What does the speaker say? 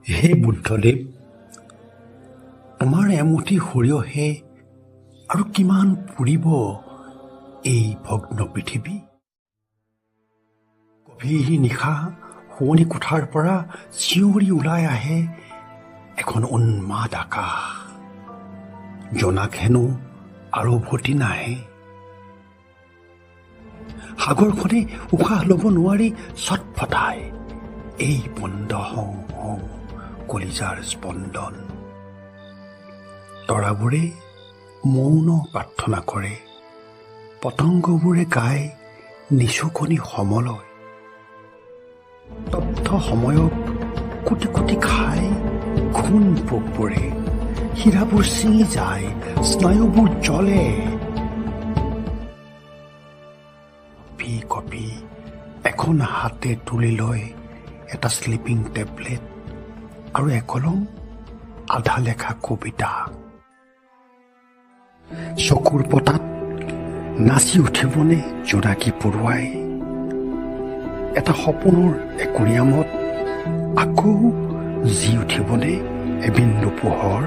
হে বুদ্ধদেৱ, আমাৰ এমুঠি সৰিয়হে আৰু কিমান পুৰিব এই ভগ্ন পৃথিৱী? গভীৰ নিশা শোৱনি কোঠাৰ পৰা চিঞৰি ওলাই আহে এখন উন্মাদ আকাশ। জনাক হেনো আৰু উভতি নাহে। সাগৰখনে উশাহ ল'ব নোৱাৰি ছটফটাই এই বন্ধ হওঁ হওঁ কলিজাৰ স্পন্দন। তৰাবোৰে মৌন প্ৰাৰ্থনা কৰে, পতংগবোৰে গায় নিচুকনি সমলয়। তপ্ত সময়ক কোটি কোটি খাই খুন পোকবোৰে হীৰাবোৰ ছিঙি যায়, স্নায়ুবোৰ জ্বলে। কপি কপি এখন হাতে তুলি লৈ এটা শ্লিপিং টেবলেট আৰু একলম আধা লেখা কবিতা। চকুৰ পতাত নাচি উঠিবনে জোনাকী পৰুৱাই? এটা সপোনৰ একুৰিয়ামত আকৌ জি উঠিবনে এবিন্দু পোহৰ?